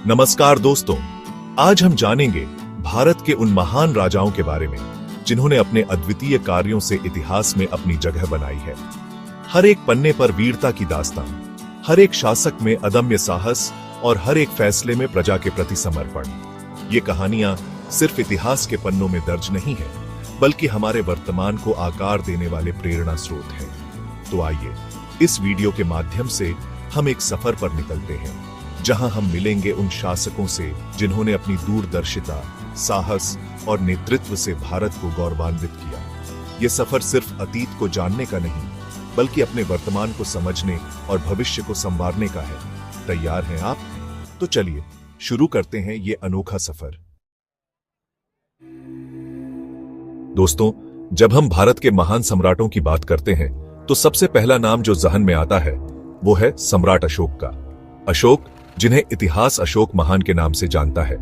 नमस्कार दोस्तों, आज हम जानेंगे भारत के उन महान राजाओं के बारे में जिन्होंने अपने अद्वितीय कार्यों से इतिहास में अपनी जगह बनाई है। हर एक पन्ने पर वीरता की दास्तान, हर एक शासक में अदम्य साहस और हर एक फैसले में प्रजा के प्रति समर्पण। ये कहानियां सिर्फ इतिहास के पन्नों में दर्ज नहीं है, बल्कि हमारे वर्तमान को आकार देने वाले प्रेरणा स्रोत हैं। तो आइए इस वीडियो के माध्यम से हम एक सफर पर निकलते हैं, जहां हम मिलेंगे उन शासकों से जिन्होंने अपनी दूरदर्शिता, साहस और नेतृत्व से भारत को गौरवान्वित किया। यह सफर सिर्फ अतीत को जानने का नहीं, बल्कि अपने वर्तमान को समझने और भविष्य को संवारने का है। तैयार हैं आप? तो चलिए शुरू करते हैं ये अनोखा सफर। दोस्तों, जब हम भारत के महान सम्राटों की बात करते हैं, तो सबसे पहला नाम जो जहन में आता है वो है सम्राट अशोक का। अशोक, जिन्हें इतिहास अशोक महान के नाम से जानता है,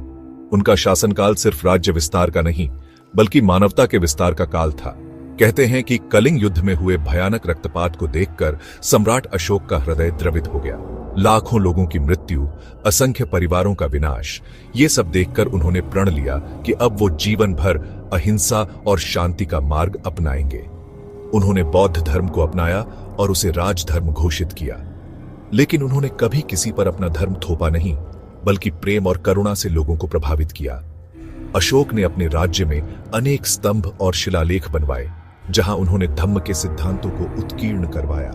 उनका शासनकाल सिर्फ राज्य विस्तार का नहीं, बल्कि मानवता के विस्तार का काल था। कहते हैं कि कलिंग युद्ध में हुए भयानक रक्तपात को देखकर सम्राट अशोक का हृदय द्रवित हो गया। लाखों लोगों की मृत्यु, असंख्य परिवारों का विनाश, ये सब देखकर उन्होंने प्रण लिया कि अब वो जीवन भर अहिंसा और शांति का मार्ग अपनाएंगे। उन्होंने बौद्ध धर्म को अपनाया और उसे राजधर्म घोषित किया। लेकिन उन्होंने कभी किसी पर अपना धर्म थोपा नहीं, बल्कि प्रेम और करुणा से लोगों को प्रभावित किया। अशोक ने अपने राज्य में अनेक स्तंभ और शिलालेख बनवाए, जहां उन्होंने धम्म के सिद्धांतों को उत्कीर्ण करवाया।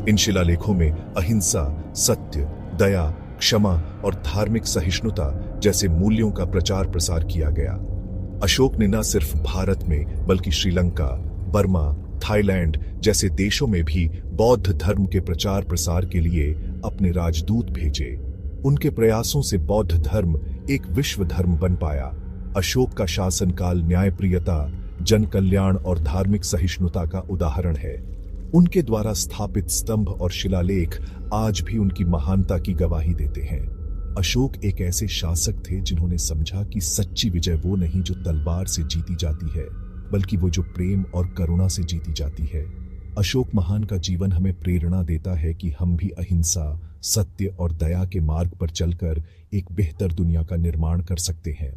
इन शिलालेखों में अहिंसा, सत्य, दया, क्षमा और धार्मिक सहिष्णुता जैसे मूल्यों का प्रचार प्रसार किया गया। अशोक ने न सिर्फ भारत में, बल्कि श्रीलंका, बर्मा, थाईलैंड जैसे देशों में भी बौद्ध धर्म के प्रचार प्रसार के लिए अपने राजदूत भेजे। उनके प्रयासों से बौद्ध धर्म एक विश्व धर्म बन पाया। अशोक का शासनकाल न्यायप्रियता, जन कल्याण और धार्मिक सहिष्णुता का उदाहरण है। उनके द्वारा स्थापित स्तंभ और शिलालेख आज भी उनकी महानता की गवाही देते हैं। अशोक एक ऐसे शासक थे जिन्होंने समझा कि सच्ची विजय वो नहीं जो तलवार से जीती जाती है, बल्कि वो जो प्रेम और करुणा से जीती जाती है। अशोक महान का जीवन हमें प्रेरणा देता है कि हम भी अहिंसा, सत्य और दया के मार्ग पर चलकर एक बेहतर दुनिया का निर्माण कर सकते हैं।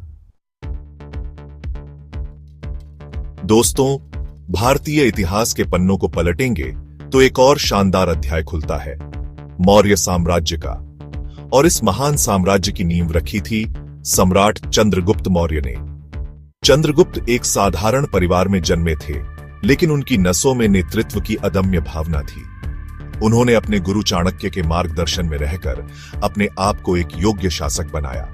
दोस्तों, भारतीय इतिहास के पन्नों को पलटेंगे तो एक और शानदार अध्याय खुलता है, मौर्य साम्राज्य का। और इस महान साम्राज्य की नींव रखी थी सम्राट चंद्रगुप्त मौर्य ने। चंद्रगुप्त एक साधारण परिवार में जन्मे थे, लेकिन उनकी नसों में नेतृत्व की अदम्य भावना थी। उन्होंने अपने गुरु चाणक्य के मार्गदर्शन में रहकर अपने आप को एक योग्य शासक बनाया।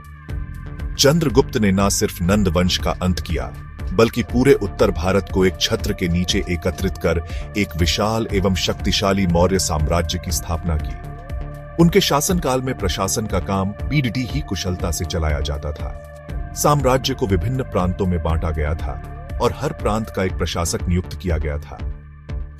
चंद्रगुप्त ने न सिर्फ नंद वंश का अंत किया, बल्कि पूरे उत्तर भारत को एक छत्र के नीचे एकत्रित कर एक विशाल एवं शक्तिशाली मौर्य साम्राज्य की स्थापना की। उनके शासनकाल में प्रशासन का काम पीढ़ी ही कुशलता से चलाया जाता था। साम्राज्य को विभिन्न प्रांतों में बांटा गया था और हर प्रांत का एक प्रशासक नियुक्त किया गया था।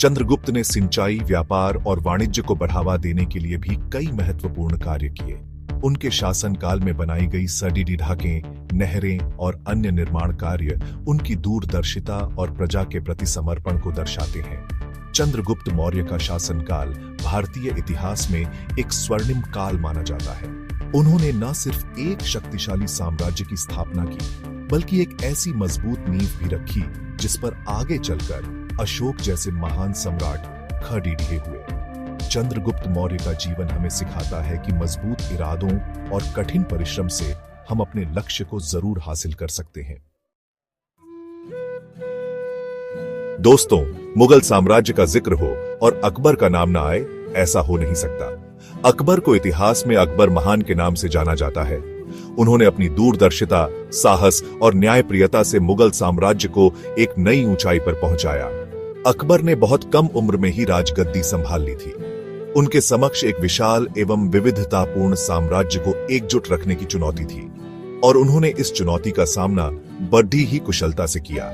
चंद्रगुप्त ने सिंचाई, व्यापार और वाणिज्य को बढ़ावा देने के लिए भी कई महत्वपूर्ण कार्य किए। उनके शासनकाल में बनाई गई सडीडी ढाकें, नहरें और अन्य निर्माण कार्य उनकी दूरदर्शिता और प्रजा के प्रति समर्पण को दर्शाते हैं। चंद्रगुप्त मौर्य का शासनकाल भारतीय इतिहास में एक स्वर्णिम काल माना जाता है। उन्होंने न सिर्फ एक शक्तिशाली साम्राज्य की स्थापना की, बल्कि एक ऐसी मजबूत नींव भी रखी जिस पर आगे चलकर अशोक जैसे महान सम्राट खड़े हुए। चंद्रगुप्त मौर्य का जीवन हमें सिखाता है कि मजबूत इरादों और कठिन परिश्रम से हम अपने लक्ष्य को जरूर हासिल कर सकते हैं। दोस्तों, मुगल साम्राज्य का जिक्र हो और अकबर का नाम ना आए, ऐसा हो नहीं सकता। अकबर को इतिहास में अकबर महान के नाम से जाना जाता है। उन्होंने अपनी दूरदर्शिता, साहस और न्यायप्रियता से मुगल साम्राज्य को एक नई ऊंचाई पर पहुंचाया। अकबर ने बहुत कम उम्र में ही राजगद्दी संभाल ली थी। उनके समक्ष एक विशाल एवं विविधतापूर्ण साम्राज्य को एकजुट रखने की चुनौती थी, और उन्होंने इस चुनौती का सामना बड़ी ही कुशलता से किया।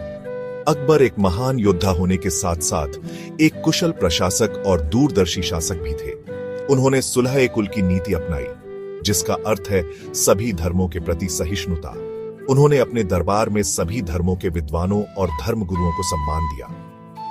अकबर एक महान योद्धा होने के साथ साथ एक कुशल प्रशासक और दूरदर्शी शासक भी थे। उन्होंने सुलह-ए-कुल की नीति अपनाई, जिसका अर्थ है सभी धर्मों के प्रति सहिष्णुता। उन्होंने अपने दरबार में सभी धर्मों के विद्वानों और धर्म गुरुओं को सम्मान दिया।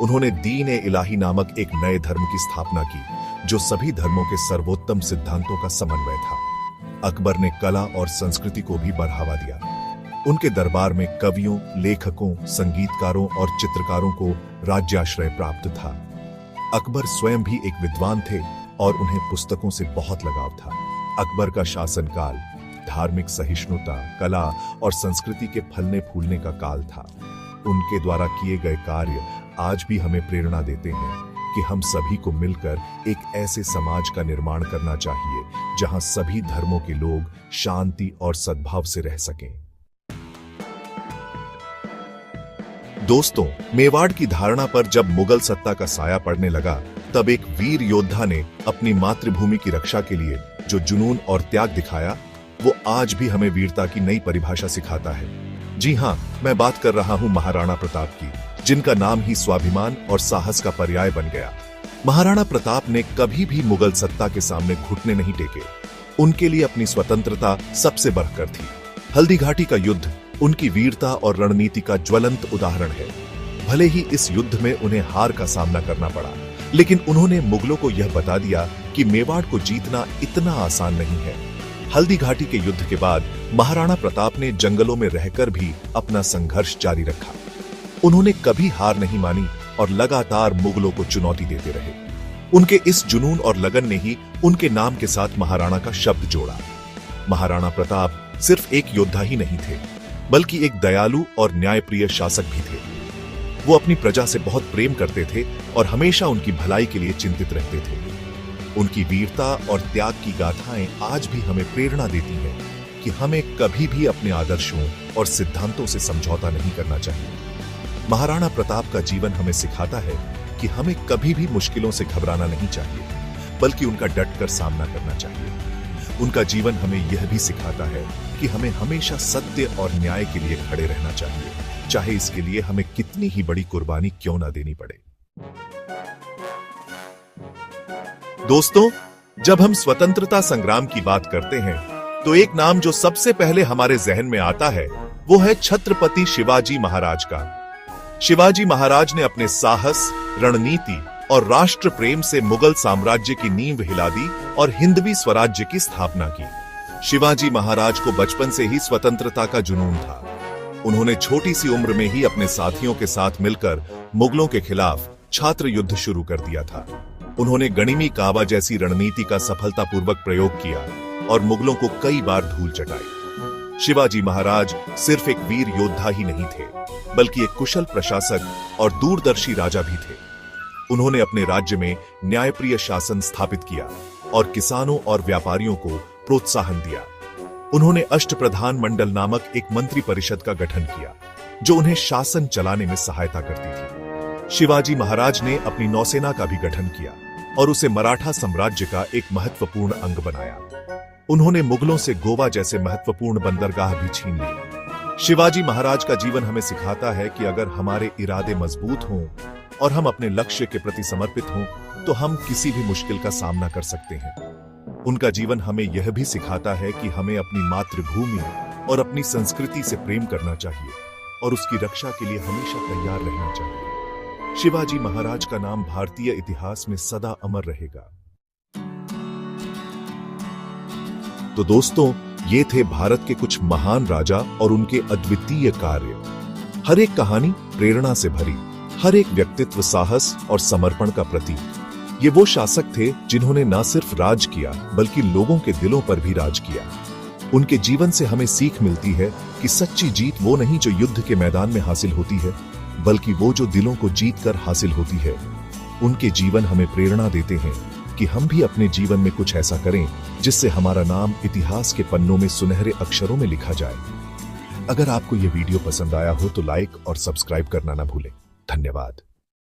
उन्होंने दीन-ए-इलाही नामक एक नए धर्म की स्थापना की, जो सभी धर्मों के सर्वोत्तम सिद्धांतों का समन्वय था। अकबर ने कला और संस्कृति को भी बढ़ावा दिया। उनके दरबार में कवियों, लेखकों, संगीतकारों और चित्रकारों को राज्याश्रय प्राप्त था। अकबर स्वयं भी एक विद्वान थे और उन्हें पुस्तकों से बहुत लगाव था। अकबर का शासनकाल धार्मिक सहिष्णुता, कला और संस्कृति के फलने फूलने का काल था। उनके द्वारा किए गए कार्य आज भी हमें प्रेरणा देते हैं कि हम सभी को मिलकर एक ऐसे समाज का निर्माण करना चाहिए जहां सभी धर्मों के लोग शांति और सद्भाव से रह सकें। दोस्तों, मेवाड़ की धारणा पर जब मुगल सत्ता का साया पड़ने लगा, तब एक वीर योद्धा ने अपनी मातृभूमि की रक्षा के लिए जो जुनून और त्याग दिखाया, वो आज भी हमें वीरता की नई परिभाषा सिखाता है। जी हां, मैं बात कर रहा हूं महाराणा प्रताप की, जिनका नाम ही स्वाभिमान और साहस का पर्याय बन गया। महाराणा प्रताप ने कभी भी मुगल सत्ता के सामने घुटने नहीं टेके। उनके लिए अपनी स्वतंत्रता सबसे बढ़कर थी। हल्दी घाटी का युद्ध उनकी वीरता और रणनीति का ज्वलंत उदाहरण है। भले ही इस युद्ध में उन्हें हार का सामना करना पड़ा, लेकिन उन्होंने मुगलों को यह बता दिया कि मेवाड़ को जीतना इतना आसान नहीं है। हल्दी घाटी के युद्ध के बाद महाराणा प्रताप ने जंगलों में रहकर भी अपना संघर्ष जारी रखा। उन्होंने कभी हार नहीं मानी और लगातार मुगलों को चुनौती देते रहे। उनके इस जुनून और लगन ने ही उनके नाम के साथ महाराणा का शब्द जोड़ा। महाराणा प्रताप सिर्फ एक योद्धा ही नहीं थे, बल्कि एक दयालु और न्यायप्रिय शासक भी थे। वो अपनी प्रजा से बहुत प्रेम करते थे और हमेशा उनकी भलाई के लिए चिंतित रहते थे। उनकी वीरता और त्याग की गाथाएं आज भी हमें प्रेरणा देती हैं कि हमें कभी भी अपने आदर्शों और सिद्धांतों से समझौता नहीं करना चाहिए। महाराणा प्रताप का जीवन हमें सिखाता है कि हमें कभी भी मुश्किलों से घबराना नहीं चाहिए, बल्कि उनका डटकर सामना करना चाहिए। उनका जीवन हमें यह भी सिखाता है कि हमें हमेशा सत्य और न्याय के लिए खड़े रहना चाहिए, चाहे इसके लिए हमें कितनी ही बड़ी कुर्बानी क्यों ना देनी पड़े। दोस्तों, जब हम स्वतंत्रता संग्राम की बात करते हैं, तो एक नाम जो सबसे पहले हमारे जहन में आता है, वो है छत्रपति शिवाजी महाराज का। शिवाजी महाराज ने अपने साहस, रणनीति और राष्ट्र प्रेम से मुगल साम्राज्य की नींव हिला दी और हिंदवी स्वराज्य की स्थापना की। शिवाजी महाराज को बचपन से ही स्वतंत्रता का जुनून था। उन्होंने छोटी सी उम्र में ही अपने साथियों के साथ मिलकर मुगलों के खिलाफ छात्र युद्ध शुरू कर दिया था। उन्होंने गणिमी कावा जैसी रणनीति का सफलतापूर्वक प्रयोग किया और मुगलों को कई बार धूल चटाई। शिवाजी महाराज सिर्फ एक वीर योद्धा ही नहीं थे, बल्कि एक कुशल प्रशासक और दूरदर्शी राजा भी थे। उन्होंने अपने राज्य में न्यायप्रिय शासन स्थापित किया और किसानों और व्यापारियों को प्रोत्साहन दिया। उन्होंने अष्टप्रधान मंडल नामक एक मंत्री परिषद का गठन किया, जो उन्हें शासन चलाने में सहायता करती थी। शिवाजी महाराज ने अपनी नौसेना का भी गठन किया और उसे मराठा साम्राज्य का एक महत्वपूर्ण अंग बनाया। उन्होंने मुगलों से गोवा जैसे महत्वपूर्ण बंदरगाह भी छीन लिए। शिवाजी महाराज का जीवन हमें सिखाता है कि अगर हमारे इरादे मजबूत हों और हम अपने लक्ष्य के प्रति समर्पित हों, तो हम किसी भी मुश्किल का सामना कर सकते हैं। उनका जीवन हमें यह भी सिखाता है कि हमें अपनी मातृभूमि और अपनी संस्कृति से प्रेम करना चाहिए और उसकी रक्षा के लिए हमेशा तैयार रहना चाहिए। शिवाजी महाराज का नाम भारतीय इतिहास में सदा अमर रहेगा। तो दोस्तों, ये थे भारत के कुछ महान राजा और उनके अद्वितीय कार्य। हर एक कहानी प्रेरणा से भरी, हर एक व्यक्तित्व साहस और समर्पण का प्रतीक। ये वो शासक थे जिन्होंने न सिर्फ राज किया, बल्कि लोगों के दिलों पर भी राज किया। उनके जीवन से हमें सीख मिलती है कि सच्ची जीत वो नहीं जो युद्ध के मैदान में हासिल होती है, बल्कि वो जो दिलों को जीत कर हासिल होती है। उनके जीवन हमें प्रेरणा देते हैं कि हम भी अपने जीवन में कुछ ऐसा करें जिससे हमारा नाम इतिहास के पन्नों में सुनहरे अक्षरों में लिखा जाए। अगर आपको यह वीडियो पसंद आया हो तो लाइक और सब्सक्राइब करना ना भूलें। धन्यवाद।